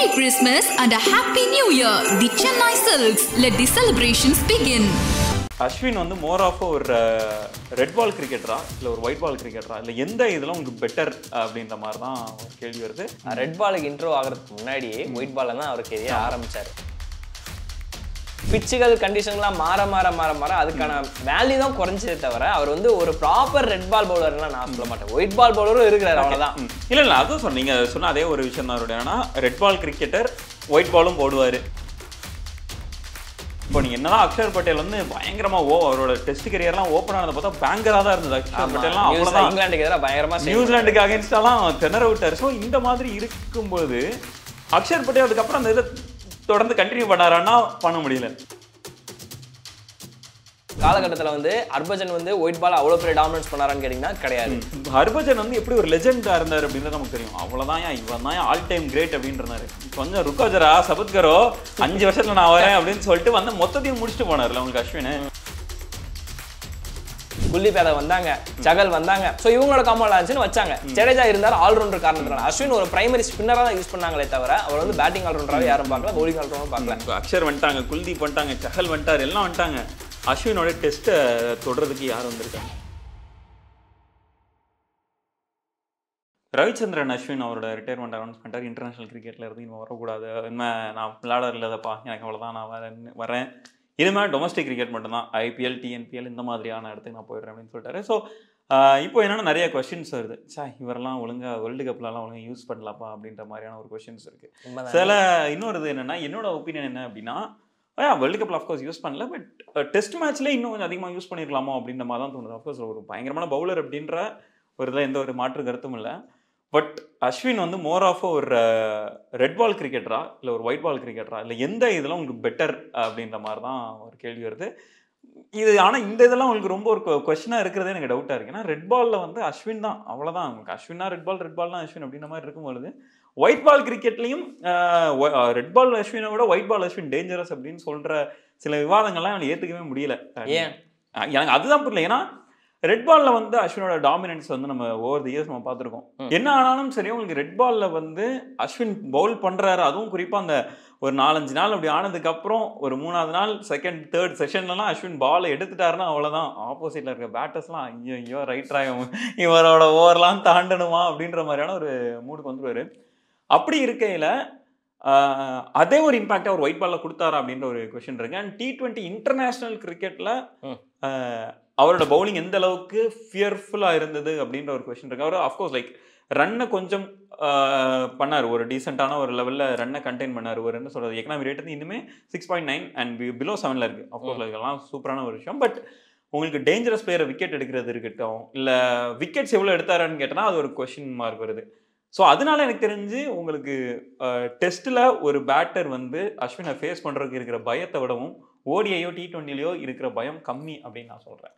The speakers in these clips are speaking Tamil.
Merry Christmas and a Happy New Year. The Chennai Silks. Let the celebrations begin. Ashwin வந்து மோர் ஆஃப் ஒரு ரெட் பால் கிரிக்கெட்டரா இல்லை ஒரு ஒயிட் பால் கிரிக்கெட்டரா இல்லை எந்த இதெல்லாம் உங்களுக்கு பெட்டர் அப்படின்ற மாதிரி தான் ஒரு கேள்வி வருது. ரெட் பாலுக்கு இன்ட்ரோ ஆகிறதுக்கு முன்னாடியே ஒயிட் பாலில் தான் அவர் கெரியர் ஆரம்பிச்சார். பிச்சுகள் கண்டிஷன்லாம் மாற அதுக்கான வேல்யூ தான் குறைஞ்சதே தவிர அவர் வந்து ஒரு ப்ராப்பர் ரெட் பால் பவுலர்லாம் நான் சொல்ல மாட்டேன். ஒயிட் பால் பவுலரும் இருக்கிறார், அவ்வளோதான். இல்லை அதுவும் சொன்னீங்க சொன்ன அதே ஒரு விஷயம் தான் அவருடைய. ஆனால் ரெட் பால் கிரிக்கெட்டர் ஒயிட் பாலும் போடுவார். இப்போ நீங்க என்னதான் அக்ஷர் பட்டேல் வந்து பயங்கரமா அவரோட டெஸ்ட் கரியர்லாம் ஓப்பன் ஆனதை பார்த்தா பேங்கரா தான் இருந்தது. அக்ஷர் பட்டேல்லாம் அவ்வளவுதான் இங்கிலாந்துக்கு எதிராக பயங்கரமா நியூசிலாந்துக்கு அகைன்ஸ்டாலாம் திணற விட்டார். ஸோ இந்த மாதிரி இருக்கும்போது அக்ஷர் பட்டேல் அதுக்கப்புறம் அந்த இதை தொடர்ந்து கண்டினியூ பண்ணாரான்னா பண்ண முடியல. காலகட்டத்தில் வந்து ஹர்பஜன் வந்து ஒயிட் பால் அவ்வளோ பெரிய டாமினன்ஸ் பண்ணாரான்னு கேட்டிங்கன்னா கிடையாது. ஹர்பஜன் வந்து எப்படி ஒரு லெஜெண்டாக இருந்தார் அப்படின்றது நமக்கு தெரியும். அவ்வளோதான் இவன் தான் ஆல் டைம் கிரேட் அப்படின்றாரு. கொஞ்சம் ருக்காஜரா சபத்கரோ 5 வருஷத்துல நான் வரேன் அப்படின்னு சொல்லிட்டு வந்து மொத்தத்தையும் முடிச்சுட்டு போனார்ல உங்களுக்கு அஸ்வின். குல்தீப் யாதவ் வந்தாங்க, சகல் வந்தாங்க. ஸோ இவங்களோட காம்பவுண்ட் ஆச்சுன்னு வச்சாங்க. ஜடேஜா இருந்தார் ஆல்ரவுண்டர் காரணத்தினால. அஸ்வின் ஒரு பிரைமரி ஸ்பின்னராக தான் யூஸ் பண்ணாங்களே தவிர அவர் வந்து பேட்டிங் ஆல்ரவுண்டராக யாரும் பார்க்கல, பவுலிங் ஆல்ரவுண்டரும் பார்க்கல. அக்ஷர் வந்துட்டாங்க, குல்தீப் வந்துட்டாங்க, சஹல் வந்துட்டார், எல்லாம் வந்துட்டாங்க. அஸ்வினோட டெஸ்ட்டை தொடர்றதுக்கு யார் வந்திருக்காங்க? ரவிச்சந்திரன் அஸ்வின் அவரோட ரிட்டையர்மெண்ட் அனௌன்ஸ் பண்ணிட்டார். இன்டர்நேஷனல் கிரிக்கெட்டில் இருந்து இன்னும் வரக்கூடாது, என்ன நான் விளையாட இல்லதப்பா, எனக்கு அவ்வளோதான், நான் வரேன் இதுமாதிரி டொமஸ்டிக் கிரிக்கெட் மட்டும்தான், ஐபிஎல் டிஎன்பிஎல் இந்த மாதிரியான இடத்துக்கு நான் போயிடுறேன் அப்படின்னு சொல்லிட்டாரு. ஸோ இப்போ என்னென்னா நிறைய கொஸ்டின்ஸ் வருது. இவரெல்லாம் ஒழுங்காக வேர்ல்டு கப்லலாம் ஒழுங்காக யூஸ் பண்ணலாப்பா அப்படின்ற மாதிரியான ஒரு கொஸ்டின்ஸ் இருக்குது. சில இன்னொரு இது என்னென்னா என்னோட ஒப்பீனியன் என்ன அப்படின்னா, வேர்ல்டு கப்பில் அஃப்கோர்ஸ் யூஸ் பண்ணல, பட் டெஸ்ட் மேட்ச்லேயே இன்னும் கொஞ்சம் அதிகமாக யூஸ் பண்ணியிருக்கலாமோ அப்படின்ற மாதிரி தான் தோணுது. அஃப்கோர்ஸ் ஒரு பயங்கரமான பவுலர் அப்படின்ற ஒரு இதில் எந்த ஒரு மாற்று கருத்தும் இல்லை. பட் அஸ்வின் வந்து மோர் ஆஃப் ஒரு ரெட் பால் கிரிக்கெட்டரா இல்லை ஒரு ஒயிட் பால் கிரிக்கெட்டரா இல்லை எந்த இதெல்லாம் உங்களுக்கு பெட்டர் அப்படின்ற மாதிரி தான் ஒரு கேள்வி வருது. இது ஆனால் இந்த இதெல்லாம் உங்களுக்கு ரொம்ப ஒரு கொஸ்டினாக இருக்கிறதே எனக்கு டவுட்டாக இருக்குது. ஏன்னா ரெட் பாலில் வந்து அஸ்வின் தான், அவ்வளோதான். உங்களுக்கு அஸ்வின்னா ரெட் பால் தான் அஸ்வின் அப்படின்ற மாதிரி இருக்கும்பொழுது ஒயிட் பால் கிரிக்கெட்லையும் ரெட் பால் அஸ்வினை விட ஒயிட் பால் அஸ்வின் டேஞ்சரஸ் அப்படின்னு சொல்கிற சில விவாதங்கள்லாம் எனக்கு ஏற்றுக்கவே முடியல. ஏன் எனக்கு அதுதான் புரியல. ஏன்னா ரெட் பாலில் வந்து அஸ்வினோட டாமினன்ஸ் வந்து நம்ம ஓவர் தி இயர்ஸ் நம்ம பார்த்துருக்கோம். என்ன ஆனாலும் சரி உங்களுக்கு ரெட் பாலில் வந்து அஸ்வின் பவுல் பண்ணுறாரு. அதுவும் குறிப்பாக அந்த ஒரு 4-5 நாள் அப்படி ஆனதுக்கப்புறம் ஒரு 3ஆவது நாள் செகண்ட் தேர்ட் செஷன்லலாம் அஸ்வின் பாலை எடுத்துட்டாருன்னா அவ்வளோதான். ஆப்போசிட்டில் இருக்க பேட்டர்ஸ்லாம் ஐயோ ரைட்ராக இவரோட ஓவர்லாம் தாண்டணுமா அப்படின்ற மாதிரியான ஒரு மூடுக்கு வந்துடுவார். அப்படி இருக்கையில் அதே ஒரு இம்பாக்டை அவர் ஒயிட் பாலில் கொடுத்தாரா அப்படின்ற ஒரு கொஸ்டின் இருக்கு. அண்ட் T20 இன்டர்நேஷ்னல் கிரிக்கெட்டில் அவரோட பவுலிங் எந்த அளவுக்கு ஃபியர்ஃபுல்லாக இருந்தது அப்படின்ற ஒரு கொஸ்டின் இருக்கு. அவர் அஃப்கோர்ஸ் லைக் ரன்னை கொஞ்சம் பண்ணார், ஒரு டீசெண்டான ஒரு லெவலில் ரன்னை கண்டெயின் பண்ணார். ஒரு என்ன சொல்கிறது, எக்கனாமி ரேட் வந்து இன்னுமே 6.9 அண்ட் பிலோ 7 இருக்குது. அஃப்கோர்ஸ் இதெல்லாம் சூப்பரான ஒரு விஷயம். பட் உங்களுக்கு டேஞ்சரஸ் பிளேயரை விக்கெட் எடுக்கிறது இருக்கட்டும், இல்லை விக்கெட்ஸ் எவ்வளோ எடுத்தாரான்னு கேட்டோன்னா அது ஒரு கொஸ்டின் மார்க் வருது. ஸோ அதனால எனக்கு தெரிஞ்சு உங்களுக்கு டெஸ்ட்டில் ஒரு பேட்டர் வந்து அஸ்வினை ஃபேஸ் பண்ணுறதுக்கு இருக்கிற பயத்தை விடவும் ஓடிஐயோ T20லையோ இருக்கிற பயம் கம்மி அப்படின்னு நான் சொல்கிறேன்.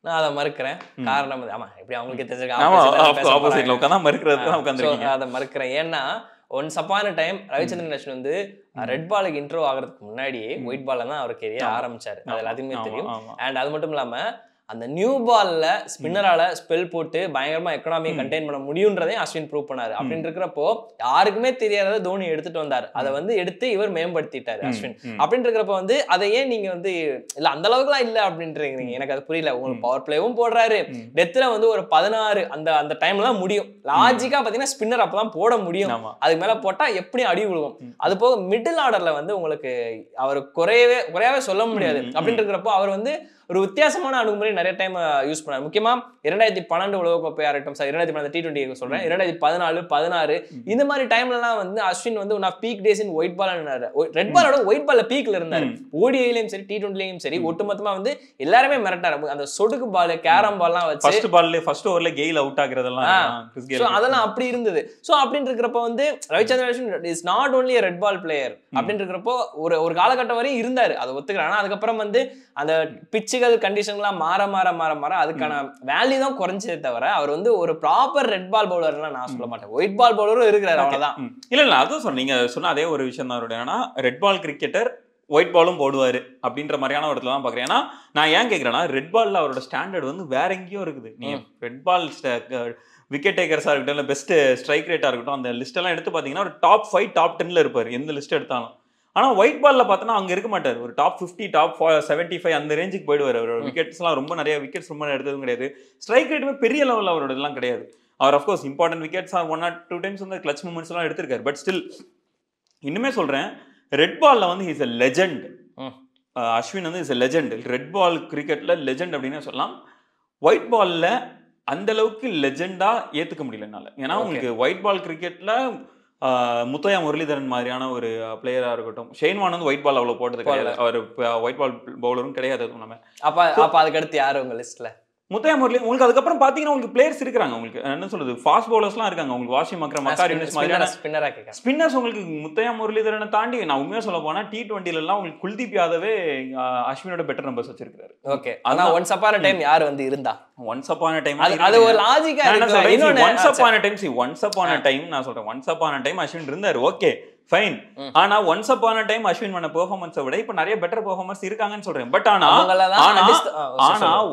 நான் அதை மறுக்கிறேன். காரணம் ஆமாம், எப்படி அவங்களுக்கே தெரிஞ்சிருக்கேன், அதை மறுக்கிறேன். ஏன்னா ஒன்ஸ் அப்பான டைம் ரவிச்சந்திரன் அஸ்வின் வந்து ரெட் பாலுக்கு இன்ட்ரோ ஆகிறதுக்கு முன்னாடியே ஒயிட் பால்ல தான் அவர் கெரியர் ஆரம்பிச்சாரு. அது எல்லாத்தையுமே தெரியும். அண்ட் அது மட்டும் இல்லாம அந்த நியூ பால்ல ஸ்பின்னரால ஸ்பெல் போட்டு பயங்கரமா எக்கனாமியை கண்டெயின் பண்ண முடியும்ன்றதே அஸ்வின் ப்ரூவ் பண்ணாரு. அப்படின்னு இருக்கிறப்போ யாருக்குமே தெரியாத தோனி எடுத்துட்டு வந்தார். அதை வந்து எடுத்து இவர் மேம்படுத்திட்டாரு அஸ்வின். அப்படின்னு இருக்கிறப்ப வந்து அதை ஏன் நீங்க வந்து இல்ல அந்த அளவுக்குலாம் இல்ல அப்படின்றீங்க, எனக்கு அது புரியல. உங்களுக்கு பவர் பிளேவும் போடுறாரு, டெத்துல வந்து ஒரு 16 அந்த டைம்ல தான் முடியும். லாஜிக்கா பாத்தீங்கன்னா ஸ்பின்னர் அப்பதான் போட முடியும். அதுக்கு மேல போட்டா எப்படி அடி விழுகும். அது போக மிடில் ஆர்டர்ல வந்து உங்களுக்கு அவர் குறையாவே சொல்ல முடியாது. அப்படின்னு இருக்கிறப்போ அவர் வந்து ஒரு வித்தியாசமான அணுகுமுறை நிறைய டைம் யூஸ் பண்ணார். முக்கியமா 2012 உலகக்கோப்பையா இருக்கட்டும், 2012 T20 சொல்றேன், 2014, 16 இந்த மாதிரி டைம்லலாம் வந்து அஸ்வின் வந்து one of peak days in white ball. Red பாலோட ஒயிட் பால்ல பீக்ல இருந்தாரு. ஓடிஐலயும் சரி T20லயும் சரி ஒட்டுமொத்தமா வந்து எல்லாருமே மிரட்டாரு. அந்த சொடுக்கு பால், கேரம் பால்லாம் வச்சு ஃபர்ஸ்ட் ஓவர்ல கெயில் அவுட் ஆகுறதெல்லாம் அதெல்லாம் அப்படி இருந்தது. சோ அப்படின்னு இருக்கிறப்ப வந்து Ravichandran Ashwin is not only a red ball player அப்படின்னு இருக்கிறப்போ ஒரு காலகட்டம் வரையும் இருந்தாரு, அதை ஒத்துக்கிறேன். ஆனா அதுக்கப்புறம் வந்து அந்த பிச்சுகள் கண்டிஷன்லாம் மாற அதுக்கான வேல்யூ தான் குறைஞ்சதே தவிர அவர் வந்து ஒரு ப்ராப்பர் ரெட் பால் பவுலர்லாம் நான் சொல்ல மாட்டேன். ஒயிட் பால் பவுலரும் இருக்கிறார், அவ்வளவுதான். இல்ல அதுவும் சொன்னீங்க சொன்ன அதே ஒரு விஷயம் தான். ஏன்னா ரெட் பால் கிரிக்கெட்டர் ஒயிட் பாலும் போடுவார் அப்படின்ற மாதிரியான ஒரு இடத்துல தான் பார்க்குறேன். ஏன்னா நான் ஏன் கேட்குறேன்னா ரெட் பாலில் அவரோட ஸ்டாண்டர்ட் வந்து வேற எங்கேயோ இருக்குது. நீங்கள் ரெட் பால் விக்கெட் டேக்கர்ஸாக இருக்கட்டும் இல்லை பெஸ்ட் ஸ்ட்ரைக் ரேட்டாக இருக்கட்டும், அந்த லிஸ்ட்டெல்லாம் எடுத்து பார்த்தீங்கன்னா ஒரு டாப் 5 டாப் 10ல் இருப்பார் எந்த லிஸ்ட் எடுத்தாலும். ஆனால் ஒயிட் பாலில் பார்த்தோன்னா அங்கே இருக்க மாட்டார். ஒரு டாப் 50 டாப் 75 அந்த ரேஞ்சுக்கு போயிடுவார். அவரோட விக்கெட்ஸ்லாம் ரொம்ப நிறைய விக்கெட்ஸ் ரொம்ப எடுத்ததும் கிடையாது. ஸ்ட்ரைக் ரேட்டுமே பெரிய லெவலில் அவரோட இதெல்லாம் கிடையாது. அவர் of course important wickets 1 or 2 times வந்து கிளச் மூமெண்ட்ஸ் எல்லாம் எடுத்திருக்காரு. பட் ஸ்டில் இன்னுமே சொல்கிறேன், ரெட் பாலில் வந்து இஸ் எ லெஜெண்ட். அஸ்வின் வந்து is a legend. Red ball கிரிக்கெட்டில் லெஜெண்ட் அப்படின்னு சொல்லலாம். ஒயிட் பாலில் அந்த அளவுக்கு லெஜெண்டா ஏத்துக்க முடியல என்னால. ஏன்னா உங்களுக்கு ஒயிட் பால் கிரிக்கெட்ல முத்தையா முரளிதரன் மாதிரியான ஒரு பிளேயரா இருக்கட்டும், ஷெயின் வார்ன் வந்து ஒயிட் பால் அவ்வளவு போட்டது கிடையாது. அவர் ஒயிட் பால் பவுலரும் கிடையாது. நம்ம அப்ப அதுக்கு அடுத்து யாரு உங்க லிஸ்ட்ல? முத்தையா முரளி. உங்களுக்கு அதுக்கப்புறம் பாத்தீங்கன்னா உங்களுக்கு பிளேயர்ஸ் இருக்காங்க. உங்களுக்கு என்ன சொல்றது, ஃபாஸ்ட் பவுலர்ஸ்லாம் இருக்காங்க. உங்களுக்கு வாஷிம் அக்ரம், மக்கார் யூனிஸ் மாதிரியான ஸ்பின்னர்ஸ் உங்களுக்கு முத்தையா முரளிதரனை தாண்டி நான் உண்மையா சொல்ல போனா T20 எல்லாம் உங்களுக்கு குல்தீப் யாதவே அஸ்வினோட பெட்டர் நம்பர்ஸ் வச்சிருக்காரு. ஓகே, ஆனா ஒன்ஸ் அப்பான டைம் யார் வந்து இருந்தா? ஒன்ஸ் அப்பான டைம் அது ஒரு லாஜிக்கா இருக்கு. இன்னொன்னு ஒன்ஸ் அப்பான டைம் நான் சொல்றேன், ஒன்ஸ் அப்பான டைம் அஸ்வின் இருந்தாரு. Okay fine. ஆனா ஒன்ஸ் அப்பான டைம் அஸ்வின் பண்ண பெர்ஃபார்மன்ஸை விட இப்ப நிறைய பெட்டர் பெர்ஃபார்மன்ஸ் இருக்காங்கன்னு சொல்றேன். பட் ஆனா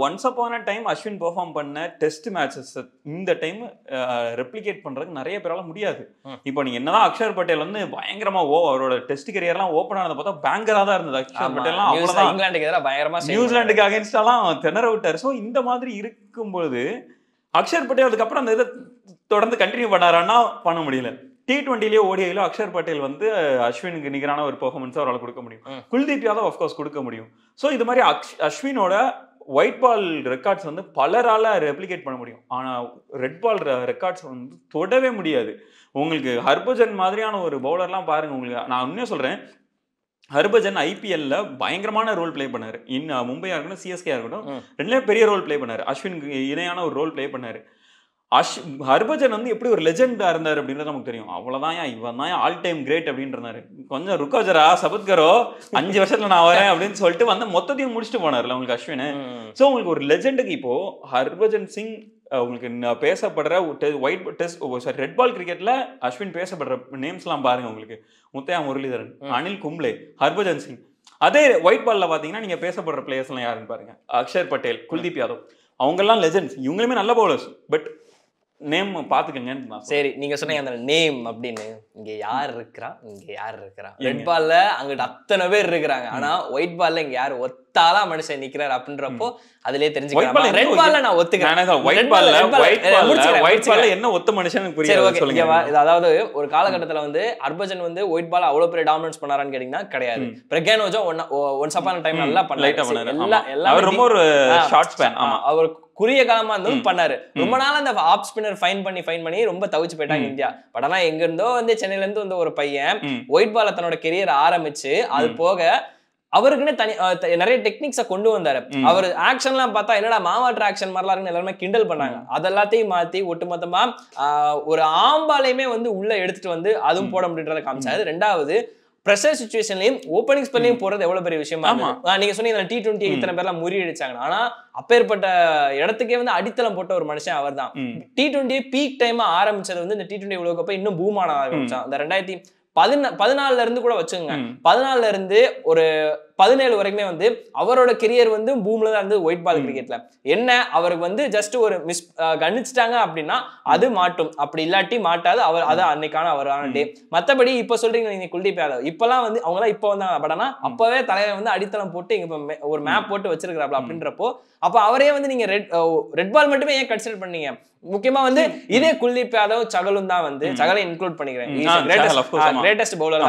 ஒன்ஸ் அப்பான டைம் அஸ்வின் பெர்ஃபார்ம் பண்ண டெஸ்ட் மேட்சஸ் இந்த டைம் ரெப்ளிகேட் பண்றதுக்கு நிறைய பேரால முடியாது. இப்போ நீங்க என்னதான் அக்ஷர் பட்டேல் வந்து பயங்கரமா அவரோட டெஸ்ட் கரியர்லாம் ஓபன் ஆனதை பார்த்தா பேங்கரா தான் இருந்தது. அக்ஷர் பட்டேல்லாம் அவ்வளவுதான் இங்கிலாந்துக்கு எதிராக பயங்கரமா நியூசிலாந்துக்கு அகைன்ஸ்டாலாம் திணற விட்டாரு. ஸோ இந்த மாதிரி இருக்கும்போது அக்ஷர் பட்டேல் அதுக்கப்புறம் அந்த இதை தொடர்ந்து கண்டினியூ பண்ணாரான்னா பண்ண முடியல. T20லயோ ஓடிஐலோ அக்ஷர் பட்டேல் வந்து அஸ்வினுக்கு நிகரான ஒரு பெர்ஃபார்மன்ஸ் அவரால் கொடுக்க முடியும். குல்தீப் யாதவ் ஆஃப்கோர்ஸ் கொடுக்க முடியும். ஸோ இது மாதிரி அஸ்வினோட ஒயிட் பால் ரெக்கார்ட்ஸ் வந்து பலரால ரெப்ளிகேட் பண்ண முடியும். ஆனால் ரெட் பால் ரெக்கார்ட்ஸ் வந்து தொடவே முடியாது. உங்களுக்கு ஹர்பஜன் மாதிரியான ஒரு பவுலர்லாம் பாருங்க. உங்களுக்கு நான் உண்மையாக சொல்றேன், ஹர்பஜன் ஐபிஎல்ல பயங்கரமான ரோல் பிளே பண்ணாரு. மும்பையா இருக்கட்டும் சிஎஸ்கே இருக்கட்டும், ரெண்டுலேயும் பெரிய ரோல் பிளே பண்ணாரு. அஸ்வினுக்கு இணையான ஒரு ரோல் பிளே பண்ணாரு. ஹர்பஜன் வந்து எப்படி ஒரு லெஜெண்டா இருந்தாரு அப்படின்றது நமக்கு தெரியும். அவ்வளவுதான், இவன் தான் ஆல் டைம் கிரேட் அப்படின்றாரு. கொஞ்சம் ருக்கோஜரா சபத்கரோ 5 வருஷத்துல நான் வரேன் அப்படின்னு சொல்லிட்டு வந்து மொத்தத்தையும் முடிச்சுட்டு போனார்ல உங்களுக்கு அஸ்வின். ஸோ உங்களுக்கு ஒரு லெஜெண்டுக்கு இப்போ ஹர்பஜன் சிங் உங்களுக்கு பேசப்படுற ரெட் பால் கிரிக்கெட்ல அஸ்வின் பேசப்படுற நேம்ஸ்லாம் பாருங்க. உங்களுக்கு முத்தையா முரளிதரன், அனில் கும்ப்ளே, ஹர்பஜன் சிங். அதே ஒயிட் பால்ல பாத்தீங்கன்னா நீங்க பேசப்படுற பிளேயர்ஸ் எல்லாம் யாருன்னு பாருங்க. அக்ஷர் பட்டேல், குல்தீப் யாதவ், அவங்கெல்லாம் லெஜெண்ட்ஸ். இவங்களுமே நல்ல பவுலர்ஸ். பட் நேம் பாத்துக்கங்க. சரி, நீங்க சொன்னீங்க அந்த நேம் அப்படின்னு. இங்க யார் இருக்கிறா, இங்க யார் இருக்கிறா? ரெட் பால்ல அங்கிட்ட அத்தனை பேர் இருக்கிறாங்க. ஆனா ஒயிட் பால்ல இங்க யாரு ஒத்தாலா மனுஷன் நிக்கிறாரு அப்படின்றப்போ அதுலயே தெரிஞ்சுக்கலாம். ரெட் பால்ல நான் ஒத்துக்கிறேன். ஒயிட் பால்ல என்ன ஒத்த மனுஷன் புரியல. அதாவது ஒரு காலகட்டத்துல வந்து ஹர்பஜன் வந்து ஒயிட் பால் அவ்வளவு பெரிய டாமினன்ஸ் பண்ணாரான்னு கேட்டீங்கன்னா கிடையாது. பிரக்யானோஜா ஒன்ஸ் அப்பான டைம் நல்லா பண்ணாரு. ரொம்ப ஒரு ஷார்ட் ஸ்பேன். அவர் குறுகிய காலமா இருந்தாலும் பண்ணாரு. ரொம்ப நாள் அந்த ஆப் ஸ்பின்னர் ஃபைன் பண்ணி ரொம்ப தவிச்சு போயிட்டாங்க இந்தியா. பட் ஆனா எங்க இருந்தோ வந்து சென்னையில இருந்து வந்து ஒரு பையன் ஒயிட் பால தன்னோட கெரியர் ஆரம்பிச்சு அது போக அவருக்குன்னு தனி நிறைய டெக்னிக்ஸை கொண்டு வந்தாரு. அவர் ஆக்ஷன் எல்லாம் பார்த்தா என்னடா மாவாட்டர் ஆக்ஷன் மாதிரிலாம் இருக்குன்னு எல்லாருமே கிண்டல் பண்ணாங்க. அதெல்லாத்தையும் மாத்தி ஒட்டுமொத்தமா ஒரு ஆம்பாலையுமே வந்து உள்ள எடுத்துட்டு வந்து அதுவும் போட முடியுன்றத காமிச்சாரு. ரெண்டாவது பிரஷர் சிச்சுவேஷன்லயும் ஓப்பனிங் ஸ்பெல்லையும் போறது எவ்வளவு பெரிய விஷயமா இருக்கு. நீங்க சொன்னீங்க T20 இத்தனை பேர்லாம் முறியடிச்சாங்க. ஆனா அப்பேற்பட்ட இடத்துக்கே வந்து அடித்தளம் போட்ட ஒரு மனுஷன் அவர் தான். T20 பீக் டைம் ஆரம்பிச்சது வந்து இந்த T20 உலக கப்பை இன்னும் பூமான ஆரம்பிச்சான். அந்த 2014 இருந்து கூட வச்சுங்க. 14 இருந்து ஒரு 17 வரைக்குமே வந்து அவரோட கெரியர் வந்து பூம்ல தான் இருந்து ஒயிட் பால் கிரிக்கெட்ல. என்ன அவருக்கு வந்து ஜஸ்ட் ஒரு மிஸ் கணிச்சிட்டாங்க அப்படின்னா அது மாட்டும், அப்படி இல்லாட்டி மாட்டாது. அவர் அது அன்னைக்கான அவரான டே. மத்தபடி இப்ப சொல்றீங்க நீங்க குல்தீப் யாதவ் இப்பெல்லாம் வந்து அவங்க எல்லாம் இப்ப வந்தாங்க. பட் ஆனா அப்பவே தலைவர் வந்து அடித்தளம் போட்டு இங்க ஒரு மேப் போட்டு வச்சிருக்கிறாப்ல அப்படின்றப்போ அப்ப அவரே வந்து நீங்க ரெட் பால் மட்டுமே ஏன் கன்சிடர் பண்ணீங்க? முக்கியமா வந்து இதே குல்தீப் யாதவ் சகலும் தான் வந்து சகலை இன்க்ளூட் பண்ணிக்கிறேன். கிரேட்டஸ்ட் பவுலர்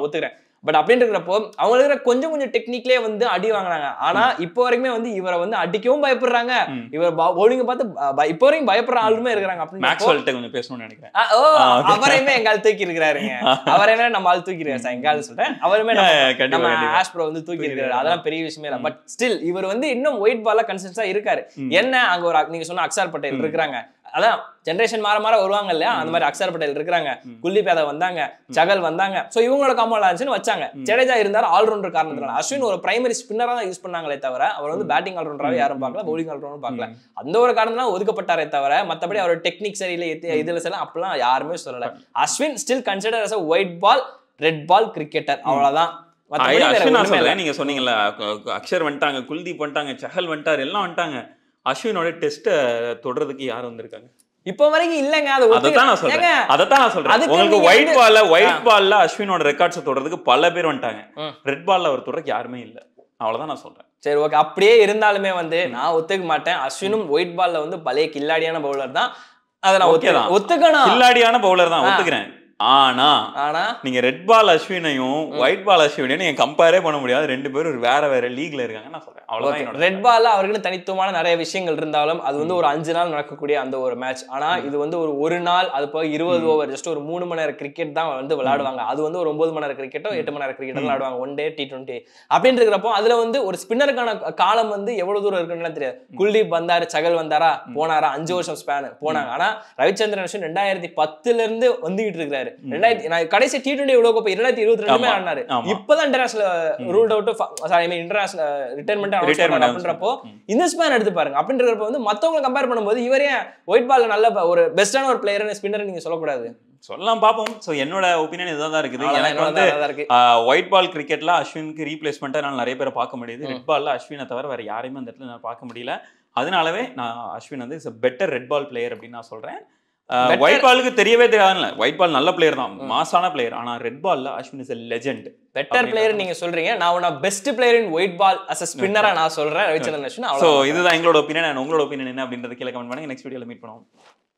ஒத்துக்கிறேன். பட் அப்படின்னு இருக்கிறப்போ அவங்க கொஞ்சம் டெக்னிக்லயே வந்து அடி வாங்கினாங்க. ஆனா இப்போ வரைக்குமே வந்து இவரை வந்து அடிக்கவும் பயப்படுறாங்க. இவர் பவுலிங்க பார்த்து இப்போ வரைக்கும் பயப்படுற ஆளுமே இருக்கிறாங்க. அவரையுமே எங்கால் தூக்கி இருக்கிறாருங்க. அவரையுமே நம்ம ஆள் தூக்கி இருக்காரு எங்கால் சொல்றேன். அவருமே நம்ம ஆஷ்ப்ரோ வந்து தூக்கி இருக்காரு. அதெல்லாம் பெரிய விஷயமே இல்லை. பட் ஸ்டில் இவர் வந்து இன்னும் ஒயிட் பால்ல கன்சிஸ்டன்ஸா இருக்காரு. என்ன அங்க ஒரு நீங்க சொன்ன அக்ஷர் பட்டேல் இருக்கிறாங்க. அதான் ஜெனரேஷன் மாற வருவாங்க இல்லையா, அந்த மாதிரி அக்ஷர் பட்டேல் இருக்கிறாங்க, குல்தீப் யாதவ் வந்தாங்க, சகல் வந்தாங்க. சோ இவங்களோட காம்போ லான்ச்னு வச்சாங்க. ஜடேஜா இருந்தார் ஆல்ரவுண்டர் காரணத்தினால. அஸ்வின் ஒரு பிரைமரி ஸ்பின்னரா தான் யூஸ் பண்ணாங்களே தவிர அவர் வந்து பேட்டிங் ஆல்ரவுண்டராவே யாரும் பார்க்கல, பவுலிங் ஆல்ரவுண்டரும் பார்க்கல. அந்த ஒரு காரணத்தினால ஒதுக்கப்பட்டாரே தவிர மத்தபடி அவர் டெக்னிக் சரியில்லை இதுல எல்லாம் அப்படிலாம் யாருமே சொல்லல. Ashwin still consider as a white ball red ball cricketer, அவ்வளவுதான். நீங்க சொன்னீங்கல்ல அக்ஷர் வந்துட்டாங்க, குல்தீப் வந்துட்டாங்க, சஹல் வந்துட்டாரு, எல்லாம் வந்துட்டாங்க. அஸ்வினோட டெஸ்ட்டை தொடறதுக்கு யார் வந்திருக்காங்க இப்ப வரைக்கும் இல்லங்க. அதைத்தான் நான் சொல்றேன். உங்களுக்கு ஒயிட் பால்ல அஸ்வினோட ரெக்கார்ட்ஸ் தொடறதுக்கு பல பேர் வந்துட்டாங்க. ரெட் பால்ல அவர் தொடறதுக்கு யாருமே இல்ல. அவ்வளவுதான் நான் சொல்றேன். சரி, ஓகே. அப்படியே இருந்தாலுமே வந்து நான் ஒத்துக்க மாட்டேன். அஸ்வினும் ஒயிட் பால்ல வந்து பழைய கில்லாடியான பவுலர் தான். அதை நான் ஒத்துக்கணும். கில்லாடியான பவுலர் தான் ஒத்துக்கிறேன். ஆனா நீங்க ரெட் பால் அஸ்வினையும் ஒயிட் பால் அஸ்வினையும் நீங்க கம்பேரே பண்ண முடியாது. ரெண்டு பேரும் வேற வேற லீக்ல இருக்காங்க நான் சொல்றேன். அவ்வளவுதான். ரெட் பால்ல அவர்களுக்கு தனித்துவமான நிறைய விஷயங்கள் இருந்தாலும் அது வந்து ஒரு 5 நாள் நடக்கக்கூடிய அந்த ஒரு மேட்ச். ஆனா இது வந்து ஒரு நாள், அது போய் 20 ஓவர், ஜஸ்ட் ஒரு 3 மணி நேரம் கிரிக்கெட் தான் வந்து விளையாடுவாங்க. அது வந்து ஒரு 9 மணி நேரம் கிரிக்கெட்டோ 8 மணி நேரம் கிரிக்கெட் விளையாடுவாங்க. ஒன் டே T20 அப்படின்னு இருக்கிறப்போ அதுல வந்து ஒரு ஸ்பின்னருக்கான காலம் வந்து எவ்வளவு தூரம் இருக்குன்னு தெரியாது. குல்தீப் வந்தாரு, சகல் வந்தாரா, போனாரா, 5 வருஷம் ஸ்பேன் போனாங்க. ஆனா ரவிச்சந்திரன் அஸ்வின் 2010ல இருந்து வந்துகிட்டு இருக்காரு. கடைசி T20 உலக கோப்பை 2022 ஆனாரு. இப்பதான் international ruled out, international retirement அப்படின்றப்போ இந்த ஸ்பேன் எடுத்து பாருங்க. அப்படின்றப்ப வந்து மத்தவங்களை கம்பேர் பண்ணும்போது இவரே ஒயிட் பால்ல நல்ல ஒரு பெஸ்டான ஒரு பிளேயர் ஸ்பின்னர் நீங்க சொல்லக்கூடாது. சொல்லலாம், பாப்போம். சோ என்னோட ஒபினியன் இதுதான் இருக்குது. எனக்கு வந்து ஒயிட் பால் கிரிக்கெட்ல அஸ்வினுக்கு ரீப்ளேஸ்மெண்டா நான் நிறைய பேரை பார்க்க முடியுது. ரெட் பால்ல அஸ்வினை தவிர வேற யாரையுமே அந்த இடத்துல நான் பார்க்க முடியல. அதனாலவே நான் அஸ்வின் வந்து is a better red ball player அப்படின்னு நான் சொல்றேன். ஒயிட் பாலுக்கு தெரியவே தெரியாதுல்ல. ஒயிட் பால் நல்ல பிளேயர் தான், மாசான பிளேயர். ஆனா ரெட் பால்ல Ashwin is a legend. Better player நீங்க சொல்றீங்க. நான் best player in white ball as a spinner நான் சொல்றேன் ரவிச்சந்திரன் அஸ்வின். சோ இதுதான் எங்களோட ஒபினியன். and உங்களோட ஒபினியன் என்ன அப்படிங்கறத கீழ கமெண்ட் பண்ணுங்க. நெக்ஸ்ட் வீடியோல மீட் பண்ணுவோம்.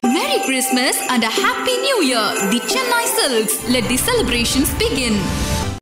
Merry Christmas and a Happy New Year. The Chennai Silks. Let the celebrations begin.